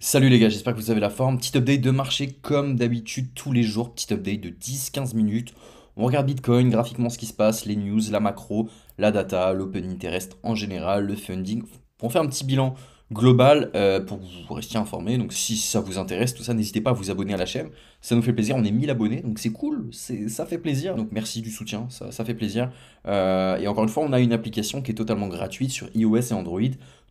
Salut les gars, j'espère que vous avez la forme. Petit update de marché comme d'habitude tous les jours. Petit update de 10-15 minutes. On regarde Bitcoin, graphiquement ce qui se passe, les news, la macro, la data, l'open interest en général, le funding. On fait un petit bilan global pour que vous restiez informés. Donc si ça vous intéresse, tout ça, n'hésitez pas à vous abonner à la chaîne. Ça nous fait plaisir, on est 1000 abonnés, donc c'est cool, ça fait plaisir. Donc merci du soutien, ça fait plaisir. Et encore une fois, on a une application qui est totalement gratuite sur iOS et Android.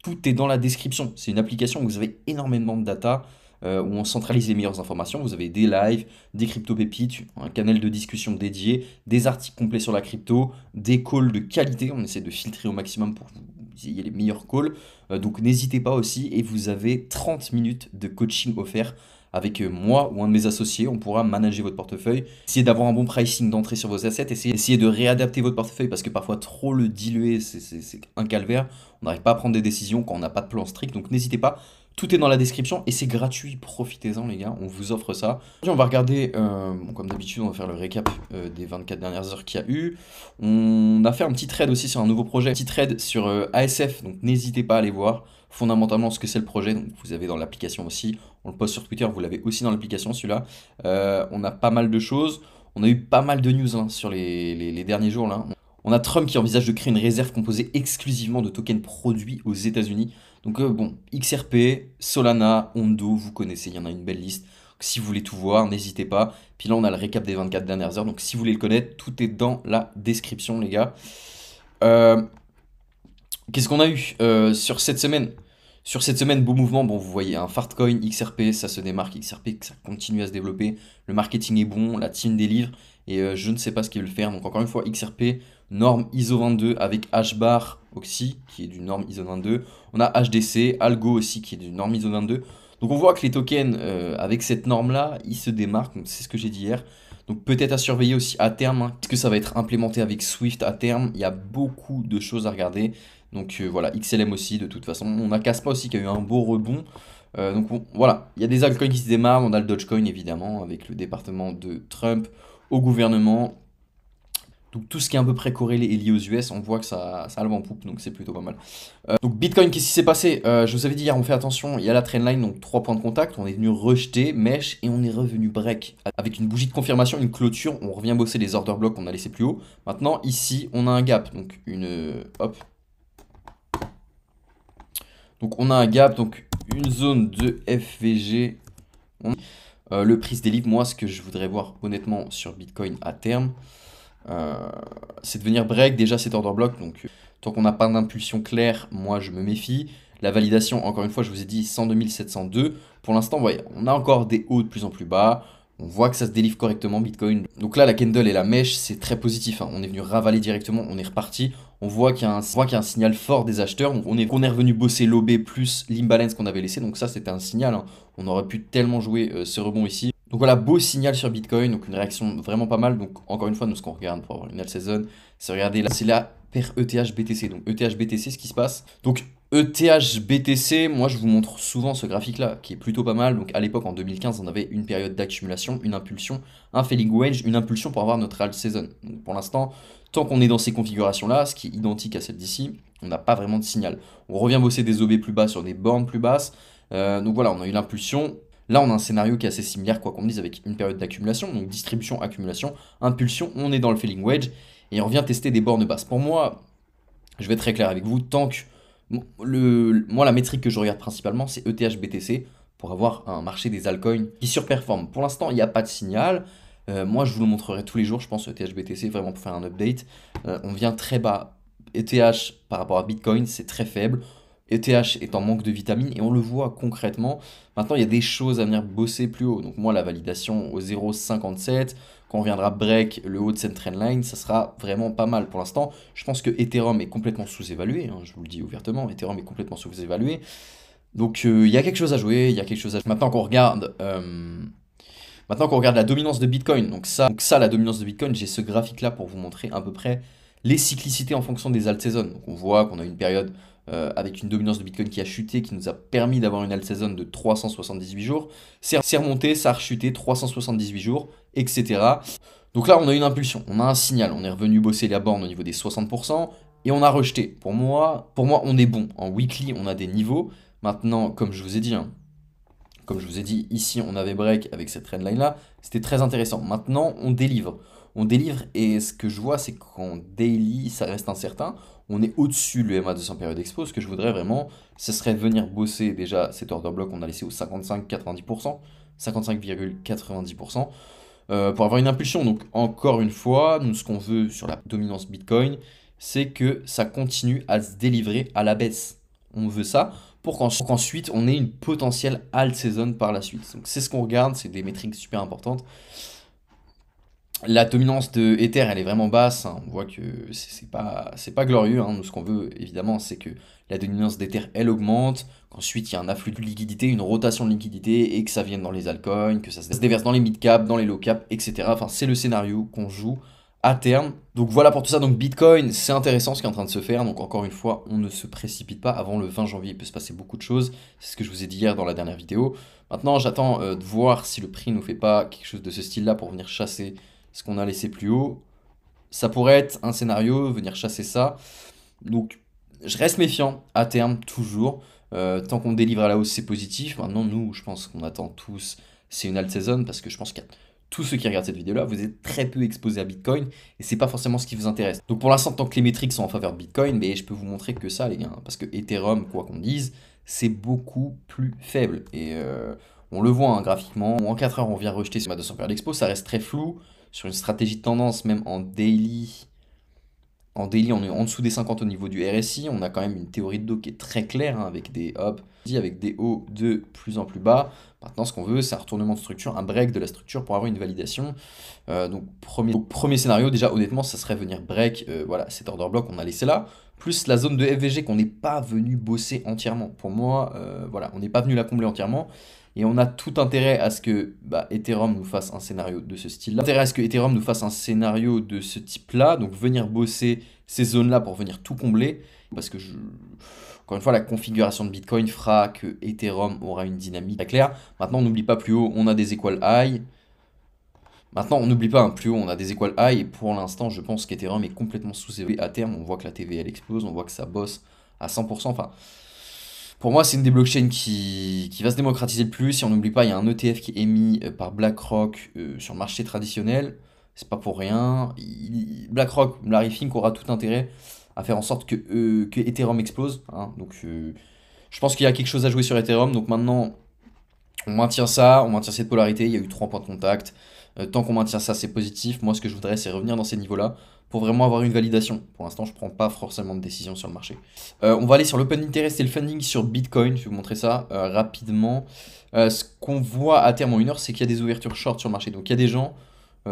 Tout est dans la description. C'est une application où vous avez énormément de data, où on centralise les meilleures informations. Vous avez des lives, des crypto-pépites, un canal de discussion dédié, des articles complets sur la crypto, des calls de qualité. On essaie de filtrer au maximum pour que vous ayez les meilleurs calls. Donc n'hésitez pas aussi. Et vous avez 30 minutes de coaching offert avec moi ou un de mes associés. On pourra manager votre portefeuille, essayer d'avoir un bon pricing d'entrée sur vos assets, essayer de réadapter votre portefeuille parce que parfois trop le diluer, c'est un calvaire. On n'arrive pas à prendre des décisions quand on n'a pas de plan strict. Donc n'hésitez pas. Tout est dans la description et c'est gratuit. Profitez-en, les gars. On vous offre ça. Aujourd'hui, on va regarder, bon, comme d'habitude, on va faire le récap des 24 dernières heures qu'il y a eu. On a fait un petit trade aussi sur un nouveau projet. Un petit trade sur ASF. Donc n'hésitez pas à aller voir fondamentalement ce que c'est le projet. Donc vous avez dans l'application aussi. On le poste sur Twitter. Vous l'avez aussi dans l'application, celui-là. On a pas mal de choses. On a eu pas mal de news hein, sur les derniers jours là. On a Trump qui envisage de créer une réserve composée exclusivement de tokens produits aux États-Unis. Donc bon, XRP, Solana, Ondo, vous connaissez, il y en a une belle liste. Donc, si vous voulez tout voir, n'hésitez pas. Puis là, on a le récap des 24 dernières heures. Donc si vous voulez le connaître, tout est dans la description, les gars. Euh, Qu'est-ce qu'on a eu sur cette semaine? Sur cette semaine, beau mouvement, bon, vous voyez, un Fartcoin, XRP, ça se démarque, XRP, ça continue à se développer, le marketing est bon, la team délivre, et je ne sais pas ce qu'ils veulent faire. Donc encore une fois, XRP, norme ISO 22 avec HBAR Oxy, qui est du norme ISO 22. On a HDC, Algo aussi, qui est du norme ISO 22. Donc on voit que les tokens, avec cette norme-là, ils se démarquent, donc c'est ce que j'ai dit hier. Donc peut-être à surveiller aussi à terme, hein. Est-ce que ça va être implémenté avec Swift à terme? Il y a beaucoup de choses à regarder. Donc voilà, XLM aussi, de toute façon. On a Caspa aussi qui a eu un beau rebond. Voilà, il y a des altcoins qui se démarrent. On a le Dogecoin évidemment, avec le département de Trump au gouvernement. Donc tout ce qui est à peu près corrélé et lié aux US, on voit que ça a le vent en poupe, donc c'est plutôt pas mal. Donc Bitcoin, qu'est-ce qui s'est passé? Je vous avais dit hier, on fait attention, il y a la trendline, donc 3 points de contact, on est venu rejeter, mèche, et on est revenu break. Avec une bougie de confirmation, une clôture, on revient bosser les order blocks qu'on a laissé plus haut. Maintenant, ici, on a un gap, donc hop. Donc on a un gap, donc une zone de FVG. Le prix se délivre, moi ce que je voudrais voir honnêtement sur Bitcoin à terme, euh, c'est de venir break déjà cet order block. Donc tant qu'on n'a pas d'impulsion claire, moi je me méfie. La validation, encore une fois, je vous ai dit 102 702. Pour l'instant, voyez, on a encore des hauts de plus en plus bas. On voit que ça se délivre correctement Bitcoin. Donc là, la candle et la mèche, c'est très positif, hein. On est venu ravaler directement, on est reparti. On voit qu'il y a un signal fort des acheteurs. Donc on est revenu bosser l'OB plus l'imbalance qu'on avait laissé. Donc ça, c'était un signal, hein. On aurait pu tellement jouer ce rebond ici. Donc voilà, beau signal sur Bitcoin, donc une réaction vraiment pas mal. Donc encore une fois, nous ce qu'on regarde pour avoir une alt season, c'est regarder là, c'est la paire ETH BTC. Donc ETH BTC, ce qui se passe. Donc ETH BTC, moi je vous montre souvent ce graphique-là, qui est plutôt pas mal. Donc à l'époque, en 2015, on avait une période d'accumulation, une impulsion, un falling wedge, une impulsion pour avoir notre alt season. Donc pour l'instant, tant qu'on est dans ces configurations-là, ce qui est identique à celle d'ici, on n'a pas vraiment de signal. On revient bosser des OB plus bas sur des bornes plus basses. Donc voilà, on a eu l'impulsion. Là, on a un scénario qui est assez similaire, quoi qu'on dise, avec une période d'accumulation, donc distribution, accumulation, impulsion, on est dans le falling wedge, et on vient tester des bornes basses. Pour moi, je vais être très clair avec vous, tant que... moi, la métrique que je regarde principalement, c'est ETH BTC, pour avoir un marché des altcoins qui surperforme. Pour l'instant, il n'y a pas de signal. Moi, je vous le montrerai tous les jours, je pense, ETH BTC, vraiment pour faire un update. On vient très bas. ETH par rapport à Bitcoin, c'est très faible. ETH est en manque de vitamines et on le voit concrètement. Maintenant, il y a des choses à venir bosser plus haut. Donc moi, la validation au 0,57, quand on viendra break le haut de cette trendline, ça sera vraiment pas mal. Pour l'instant, je pense que Ethereum est complètement sous-évalué, hein, je vous le dis ouvertement, Ethereum est complètement sous-évalué. Donc il y a quelque chose à jouer, il y a quelque chose à... Maintenant qu'on regarde la dominance de Bitcoin, donc ça, la dominance de Bitcoin, j'ai ce graphique-là pour vous montrer à peu près les cyclicités en fonction des alt seasons. Donc on voit qu'on a une période avec une dominance de Bitcoin qui a chuté, qui nous a permis d'avoir une alt season de 378 jours. C'est remonté, ça a rechuté 378 jours, etc. Donc là, on a une impulsion, on a un signal, on est revenu bosser la borne au niveau des 60% et on a rejeté. Pour moi, on est bon. En weekly, on a des niveaux. Maintenant, comme je vous ai dit, hein, Comme je vous ai dit, ici, on avait break avec cette trendline-là. C'était très intéressant. Maintenant, on délivre. On délivre et ce que je vois, c'est qu'en daily, ça reste incertain. On est au-dessus de l'EMA 200 période expo. Ce que je voudrais vraiment, ce serait venir bosser déjà cet order block. On a laissé au 55,90%, 55,90%, pour avoir une impulsion. Donc, encore une fois, nous, ce qu'on veut sur la dominance Bitcoin, c'est que ça continue à se délivrer à la baisse. On veut ça pour qu'ensuite on ait une potentielle alt season par la suite. Donc c'est ce qu'on regarde, c'est des métriques super importantes. La dominance de Ether, elle est vraiment basse, hein. On voit que c'est pas glorieux, hein. Nous, ce qu'on veut, évidemment, c'est que la dominance d'Ether, elle augmente, qu'ensuite il y a un afflux de liquidité, une rotation de liquidité, et que ça vienne dans les altcoins, que ça se déverse dans les mid-cap, dans les low-cap, etc. Enfin, c'est le scénario qu'on joue à terme. Donc voilà pour tout ça. Donc Bitcoin, c'est intéressant ce qui est en train de se faire. Donc encore une fois, on ne se précipite pas. Avant le 20 janvier, il peut se passer beaucoup de choses. C'est ce que je vous ai dit hier dans la dernière vidéo. Maintenant, j'attends de voir si le prix nous fait pas quelque chose de ce style-là pour venir chasser ce qu'on a laissé plus haut. Ça pourrait être un scénario, venir chasser ça. Donc je reste méfiant à terme, toujours. Tant qu'on délivre à la hausse, c'est positif. Maintenant, nous, je pense qu'on attend tous, c'est une alt season, parce que je pense qu'il y a tous ceux qui regardent cette vidéo-là, vous êtes très peu exposés à Bitcoin, et c'est pas forcément ce qui vous intéresse. Donc pour l'instant, tant que les métriques sont en faveur de Bitcoin, mais je peux vous montrer que ça, les gars, parce que Ethereum, quoi qu'on dise, c'est beaucoup plus faible. Et on le voit, hein, graphiquement. En 4 heures, on vient rejeter sur ma 200 paires d'expo, ça reste très flou. Sur une stratégie de tendance, même en daily, on est en dessous des 50 au niveau du RSI. On a quand même une théorie de dos qui est très claire, hein, avec des avec des hauts de plus en plus bas. Maintenant, ce qu'on veut, c'est un retournement de structure, un break de la structure pour avoir une validation. Donc, premier scénario, déjà, honnêtement, ça serait venir break, voilà, cet order block qu'on a laissé là, plus la zone de FVG qu'on n'est pas venu bosser entièrement. Pour moi, voilà, on n'est pas venu la combler entièrement. Et on a tout intérêt à ce que Ethereum nous fasse un scénario de ce style-là. Intérêt à ce que Ethereum nous fasse un scénario de ce type-là, donc venir bosser ces zones-là pour venir tout combler. Parce que, encore une fois, la configuration de Bitcoin fera que Ethereum aura une dynamique très claire. Maintenant, on n'oublie pas, plus haut, on a des equal high. Maintenant, on n'oublie pas, hein, plus haut, on a des equal high. Et pour l'instant, je pense qu'Ethereum est complètement sous-évalué à terme. On voit que la TVL explose, on voit que ça bosse à 100%. Enfin, pour moi, c'est une des blockchains qui va se démocratiser le plus. Si on n'oublie pas, il y a un ETF qui est émis par BlackRock sur le marché traditionnel. C'est pas pour rien. BlackRock, Larry Fink aura tout intérêt à faire en sorte que Ethereum explose, hein. Donc, je pense qu'il y a quelque chose à jouer sur Ethereum. Donc maintenant, on maintient ça, on maintient cette polarité. Il y a eu 3 points de contact. Tant qu'on maintient ça, c'est positif. Moi, ce que je voudrais, c'est revenir dans ces niveaux-là pour vraiment avoir une validation. Pour l'instant, je ne prends pas forcément de décision sur le marché. On va aller sur l'open interest et le funding sur Bitcoin. Je vais vous montrer ça rapidement. Ce qu'on voit à terme en 1 heure, c'est qu'il y a des ouvertures short sur le marché. Donc, il y a des gens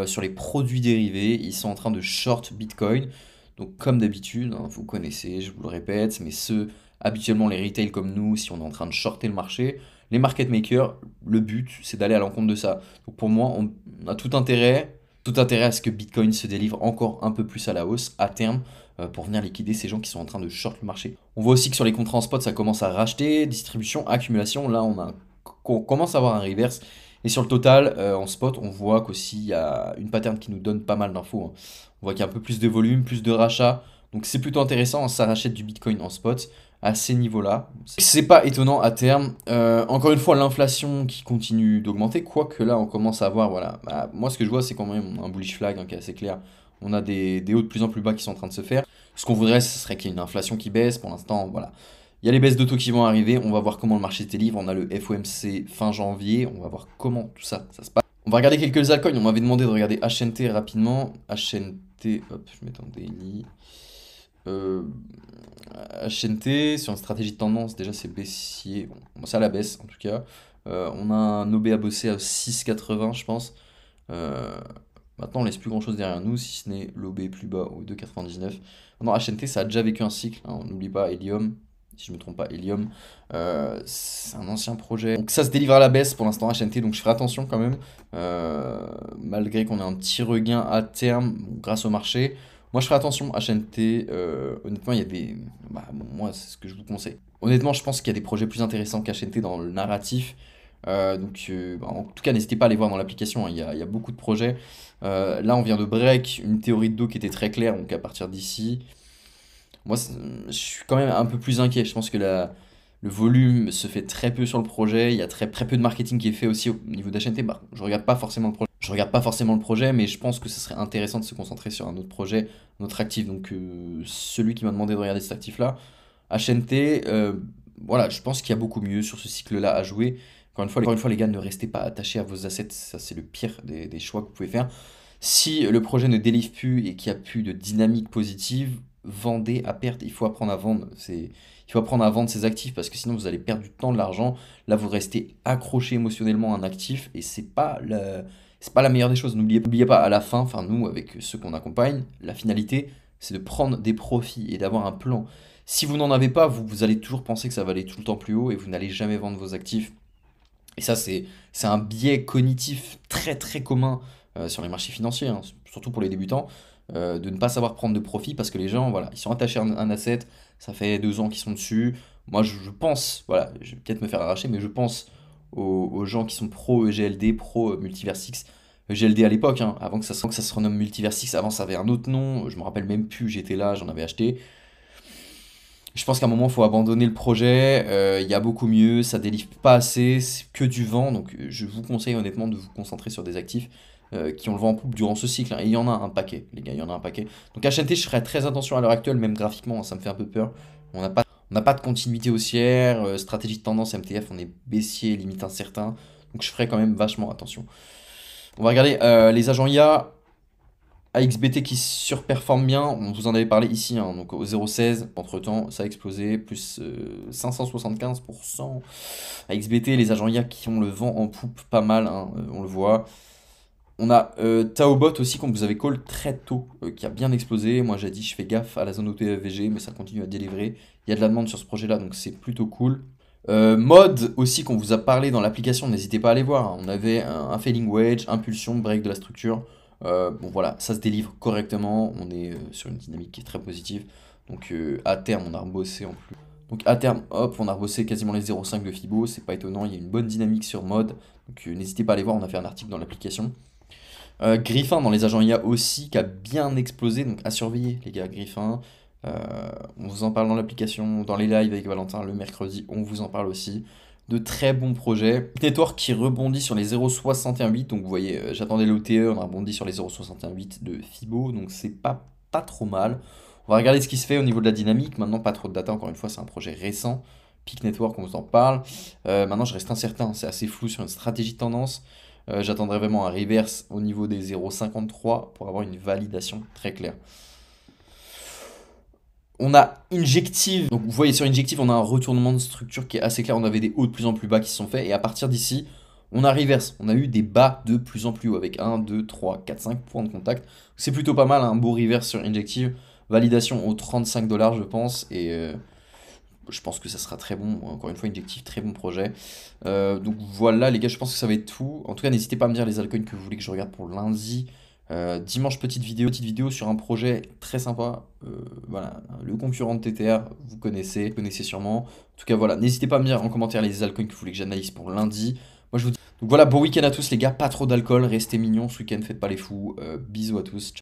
sur les produits dérivés, ils sont en train de short Bitcoin. Donc, comme d'habitude, hein, vous connaissez, je vous le répète, mais ceux, habituellement les retail comme nous, si on est en train de shorter le marché, les market makers, le but, c'est d'aller à l'encontre de ça. Donc, pour moi, on a tout intérêt à ce que Bitcoin se délivre encore un peu plus à la hausse à terme pour venir liquider ces gens qui sont en train de short le marché. On voit aussi que sur les contrats en spot, ça commence à racheter, distribution, accumulation. Là, on commence à avoir un reverse. Et sur le total, en spot, on voit qu'aussi il y a une pattern qui nous donne pas mal d'infos, hein. On voit qu'il y a un peu plus de volume, plus de rachats. Donc c'est plutôt intéressant, hein, ça rachète du Bitcoin en spot à ces niveaux-là. C'est pas étonnant à terme. Encore une fois, l'inflation qui continue d'augmenter, quoique là, on commence à voir, voilà. Moi, ce que je vois, c'est quand même un bullish flag, hein, qui est assez clair. On a des hauts de plus en plus bas qui sont en train de se faire. Ce qu'on voudrait, ce serait qu'il y ait une inflation qui baisse. Pour l'instant, voilà. Il y a les baisses de taux qui vont arriver. On va voir comment le marché se délivre. On a le FOMC fin janvier. On va voir comment tout ça se passe. On va regarder quelques altcoins. On m'avait demandé de regarder HNT rapidement. HNT, hop, je mets en daily. HNT, sur une stratégie de tendance, déjà c'est baissier, bon, c'est à la baisse en tout cas. On a un OB à bosser à 6,80 je pense. Maintenant on laisse plus grand chose derrière nous si ce n'est l'OB plus bas au 2,99. Non, HNT ça a déjà vécu un cycle, hein, on n'oublie pas Helium, si je me trompe pas, Helium, c'est un ancien projet. Donc ça se délivre à la baisse pour l'instant HNT, donc je ferai attention quand même, malgré qu'on ait un petit regain à terme grâce au marché. Moi, je ferai attention, HNT, honnêtement, il y a des... moi, c'est ce que je vous conseille. Honnêtement, je pense qu'il y a des projets plus intéressants qu'HNT dans le narratif. En tout cas, n'hésitez pas à aller voir dans l'application, hein, il y a beaucoup de projets. Là, on vient de break une théorie de dos qui était très claire, donc à partir d'ici, moi, je suis quand même un peu plus inquiet. Je pense que Le volume se fait très peu sur le projet, il y a très peu de marketing qui est fait aussi au niveau d'HNT. Bah, je regarde pas forcément le projet. Je regarde pas forcément le projet, mais je pense que ce serait intéressant de se concentrer sur un autre projet, un autre actif. Donc celui qui m'a demandé de regarder cet actif-là, HNT, voilà, je pense qu'il y a beaucoup mieux sur ce cycle-là à jouer. Encore une fois, les gars, ne restez pas attachés à vos assets, ça c'est le pire des choix que vous pouvez faire. Si le projet ne délivre plus et qu'il n'y a plus de dynamique positive, vendez à perte. Il faut apprendre à vendre. Il faut apprendre à vendre ses actifs parce que sinon vous allez perdre du temps, de l'argent. Là, vous restez accroché émotionnellement à un actif et c'est pas la meilleure des choses. N'oubliez pas, à la fin, enfin nous, avec ceux qu'on accompagne, la finalité, c'est de prendre des profits et d'avoir un plan. Si vous n'en avez pas, vous allez toujours penser que ça va aller tout le temps plus haut et vous n'allez jamais vendre vos actifs. Et ça, c'est un biais cognitif très commun sur les marchés financiers, hein, surtout pour les débutants, de ne pas savoir prendre de profit parce que les gens, voilà, ils sont attachés à un asset, ça fait 2 ans qu'ils sont dessus. Moi, je pense, voilà, je vais peut-être me faire arracher, mais je pense aux gens qui sont pro EGLD, pro Multiversix. EGLD à l'époque, hein, avant que ça se renomme Multiversix, avant ça avait un autre nom, je me rappelle même plus, j'étais là, j'en avais acheté. Je pense qu'à un moment, il faut abandonner le projet. Il y a beaucoup mieux, ça délivre pas assez, c'est que du vent. Donc, je vous conseille honnêtement de vous concentrer sur des actifs qui ont le vent en poupe durant ce cycle, hein. Et il y en a un paquet, les gars, il y en a un paquet. Donc, HNT, je ferai très attention à l'heure actuelle, même graphiquement, hein, ça me fait un peu peur. On n'a pas de continuité haussière, stratégie de tendance MTF, on est baissier, limite incertain. Donc, je ferai quand même vachement attention. On va regarder les agents IA. AXBT qui surperforme bien, on vous en avait parlé ici, hein, donc au 0,16, entre-temps, ça a explosé, plus 575%. AXBT, les agents IA qui ont le vent en poupe, pas mal, hein, on le voit. On a Taobot aussi, qu'on vous avait call très tôt, qui a bien explosé. Moi, j'ai dit, je fais gaffe à la zone OTFVG, mais ça continue à délivrer. Il y a de la demande sur ce projet-là, donc c'est plutôt cool. Mode aussi, qu'on vous a parlé dans l'application, n'hésitez pas à aller voir, hein. On avait un failing wedge, impulsion, break de la structure. Bon voilà, ça se délivre correctement, on est sur une dynamique qui est très positive. Donc à terme, on a rebossé en plus. Donc à terme, hop, on a rebossé quasiment les 0,5 de Fibo, c'est pas étonnant, il y a une bonne dynamique sur mode. Donc n'hésitez pas à aller voir, on a fait un article dans l'application. Griffin dans les agents IA aussi, qui a bien explosé, donc à surveiller les gars, Griffin. Euh, on vous en parle dans l'application, dans les lives avec Valentin le mercredi, on vous en parle aussi. De très bons projets. Network qui rebondit sur les 0,618, donc vous voyez, j'attendais l'OTE, on a rebondi sur les 0,618 de Fibo, donc c'est pas trop mal. On va regarder ce qui se fait au niveau de la dynamique. Maintenant, pas trop de data, encore une fois, c'est un projet récent. Peak Network, on vous en parle. Maintenant, je reste incertain, c'est assez flou sur une stratégie de tendance. J'attendrai vraiment un reverse au niveau des 0,53 pour avoir une validation très claire. On a Injective, donc vous voyez sur Injective, on a un retournement de structure qui est assez clair. On avait des hauts de plus en plus bas qui se sont faits. Et à partir d'ici, on a reverse. On a eu des bas de plus en plus haut avec 1, 2, 3, 4, 5 points de contact. C'est plutôt pas mal, un beau reverse sur Injective. Validation aux 35 dollars, je pense. Et je pense que ça sera très bon. Encore une fois, Injective, très bon projet. Donc voilà, les gars, je pense que ça va être tout. En tout cas, n'hésitez pas à me dire les altcoins que vous voulez que je regarde pour lundi. Dimanche, petite vidéo sur un projet très sympa. Voilà, le concurrent de TTR, vous connaissez sûrement. En tout cas, voilà, n'hésitez pas à me dire en commentaire les altcoins que vous voulez que j'analyse pour lundi. Moi, je vous dis. Donc voilà, bon week-end à tous, les gars. Pas trop d'alcool, restez mignons ce week-end, faites pas les fous. Bisous à tous.